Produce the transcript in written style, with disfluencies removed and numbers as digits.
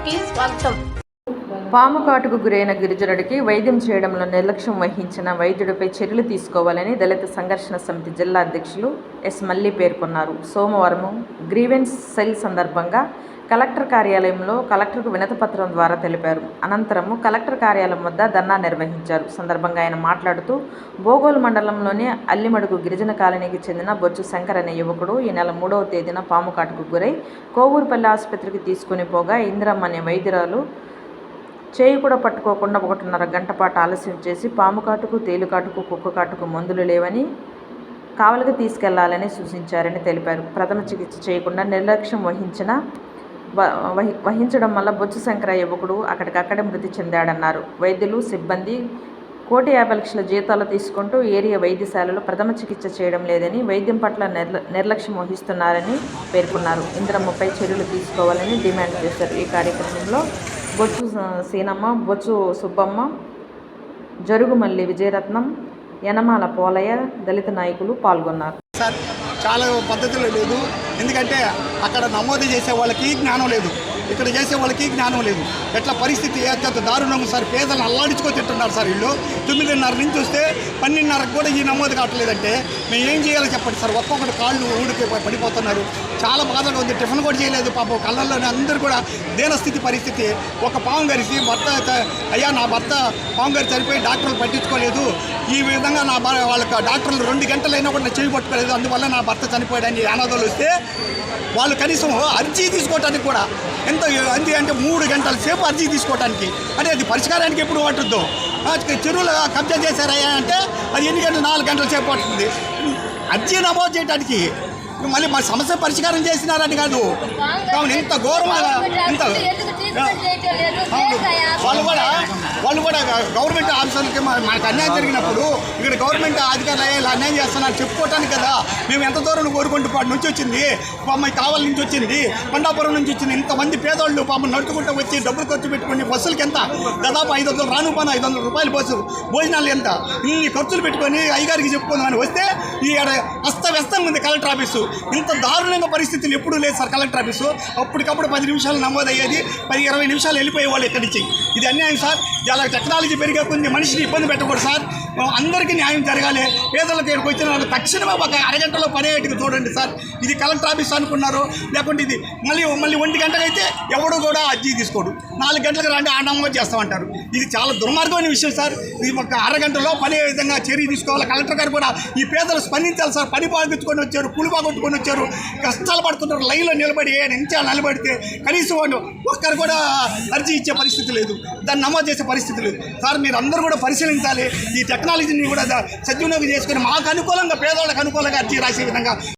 కి స్వాగతం. పాము కాటుకు గురైన గిరిజనుడికి వైద్యం చేయడంలో నిర్లక్ష్యం వహించిన వైద్యుడిపై చర్యలు తీసుకోవాలని దళిత సంఘర్షణ సమితి జిల్లా అధ్యక్షులు ఎస్ మల్లి పేర్కొన్నారు. సోమవారం గ్రీవెన్స్ సెల్ సందర్భంగా కలెక్టర్ కార్యాలయంలో కలెక్టర్కు వినతిపత్రం ద్వారా తెలిపారు. అనంతరం కలెక్టర్ కార్యాలయం వద్ద ధర్నా నిర్వహించారు. సందర్భంగా ఆయన మాట్లాడుతూ బోగోలు మండలంలోని అల్లిమడుగు గిరిజన కాలనీకి చెందిన బొచ్చు శంకర్ అనే యువకుడు ఈ నెల 3వ తేదీన పాము కాటుకు గురై కోవూరుపల్లి ఆసుపత్రికి తీసుకుని పోగా ఇందిరమ్మ అనే వైద్యురాలు చేయి కూడా పట్టుకోకుండా 1.5 గంట పాటు ఆలస్యం చేసి పాము కాటుకు, తేలుకాటుకు, కుక్క కాటుకు మందులు లేవని కావలికి తీసుకెళ్లాలని సూచించారని తెలిపారు. ప్రథమ చికిత్స చేయకుండా నిర్లక్ష్యం వహించడం వల్ల బొచ్చు శంకర యువకుడు అక్కడికక్కడే మృతి చెందాడన్నారు. వైద్యులు, సిబ్బంది 1,50,00,000 జీతాలు తీసుకుంటూ ఏరియా వైద్యశాలలో ప్రథమ చికిత్స చేయడం లేదని, వైద్యం పట్ల నిర్లక్ష్యం వహిస్తున్నారని పేర్కొన్నారు. ఇందిరమ్మపై చర్యలు తీసుకోవాలని డిమాండ్ చేశారు. ఈ కార్యక్రమంలో బొచ్చు సీనమ్మ, బొచ్చు సుబ్బమ్మ, జరుగుమల్లి విజయరత్నం, యనమాల పోలయ్య, దళిత నాయకులు పాల్గొన్నారు. సార్ చాలా పద్ధతులు లేదు. ఎందుకంటే అక్కడ నమోదు చేసే వాళ్ళకి జ్ఞానం లేదు, ఇక్కడ చేసే వాళ్ళకి జ్ఞానం లేదు. ఎట్లా పరిస్థితి అత్యంత దారుణం సార్. పేదలను అల్లాడించుకొని తింటున్నారు సార్. వీళ్ళు 9:30 నుంచి వస్తే 12:30 కూడా ఈ నమోదు కావట్లేదంటే మేము ఏం చేయాలో చెప్పండి సార్. ఒక్కొక్కటి కాళ్ళు ఊడికి పడిపోతున్నారు. చాలా బాధగా ఉంది. టిఫిన్ కూడా చేయలేదు పాపం. కళ్ళల్లోనే అందరూ కూడా దీనస్థితి పరిస్థితి. ఒక పాము గరిసి భర్త, అయ్యా నా భర్త పాము గరి చనిపోయి డాక్టర్లు పట్టించుకోలేదు, ఈ విధంగా నా వాళ్ళకి డాక్టర్లు 2 గంటలైనా కూడా నా చేయి పట్టుకోలేదు, అందువల్ల నా భర్త చనిపోయాడని అనాథాలు వస్తే వాళ్ళు కనీసం అర్జీ తీసుకోవడానికి కూడా ఎంత అంటే 3 గంటల సేపు అర్జీ తీసుకోవడానికి, అంటే అది పరిష్కారానికి ఎప్పుడు పట్టుద్దో. చెరువులు కబ్జా చేశారయ్యా అంటే అది ఎన్ని గంటలు, 4 గంటల సేపు పడుతుంది అర్జీ నమోదు చేయడానికి. మళ్ళీ మా సమస్య పరిష్కారం చేసినారని కాదు. కావున ఇంత ఘోరంగా ఇంత వాళ్ళు కూడా గవర్నమెంట్ ఆఫీసర్లకి మనకు అన్యాయం జరిగినప్పుడు ఇక్కడ గవర్నమెంట్ అధికారులు ఇలా అన్యాయం చేస్తున్నారు చెప్పుకోవటానికి కదా మేము ఎంత దూరం కోరుకుంటుపాటు నుంచి వచ్చింది, పాపం కావలి నుంచి వచ్చింది, కొండాపురం నుంచి వచ్చింది. ఇంతమంది పేదవాళ్ళు పాపం నడుచుకుంటూ వచ్చి డబ్బులు ఖర్చు పెట్టుకుని బస్సులకి ఎంత దాదాపు 500 రాను పని 500 రూపాయలు బస్సు, భోజనాలు ఎంత, ఇన్ని ఖర్చులు పెట్టుకొని అయ్యగారికి చెప్పుకుందామని వస్తే ఈ అస్తవ్యస్తంగా ఉంది కలెక్టర్ ఆఫీసు. ఇంత దారుణంగా పరిస్థితులు ఎప్పుడూ లేదు సార్ కలెక్టర్ ఆఫీసు. అప్పటికప్పుడు 10 నిమిషాలు నమోదయ్యేది, 10-20 నిమిషాలు వెళ్ళిపోయేవాళ్ళు ఇక్కడి నుంచి. ఇది అన్యాయం సార్. ఇలా టెక్నాలజీ పెరిగే కొన్ని మనిషిని ఇబ్బంది పెట్టకూడదు సార్. అందరికీ న్యాయం జరగాలి. పేదలకు ఇక్కడికి వచ్చిన వాళ్ళు తక్షణమే ఒక అరగంటలో పనేటికి చూడండి సార్. ఇది కలెక్టర్ ఆఫీస్ అనుకున్నారు, లేకుంటే ఇది మళ్ళీ 1 గంటకైతే ఎవడు కూడా అర్జీ తీసుకోడు, 4 గంటలకు రండి ఆ నమోదు చేస్తామంటారు. ఇది చాలా దుర్మార్గమైన విషయం సార్. ఇది ఒక అరగంటలో పనే విధంగా చర్య తీసుకోవాలి. కలెక్టర్ గారు కూడా ఈ పేదలు స్పందించాలి సార్. పని బాగుట్టుకొని వచ్చారు, కూలి బాగొట్టుకొని వచ్చారు, కష్టాలు పడుతుంటారు. లైన్లో నిలబడి నిమిషాలు నిలబడితే కనీసం వాళ్ళు ఒక్కరు కూడా అర్జీ ఇచ్చే పరిస్థితి లేదు, దాన్ని నమోదు చేసే పరిస్థితి లేదు సార్. మీరు అందరూ కూడా పరిశీలించాలి. ఈ టెక్నాలజీని కూడా సద్వినియోగం చేసుకుని మాకు అనుకూలంగా, పేదవాళ్ళకు అనుకూలంగా అర్జీ రాసే విధంగా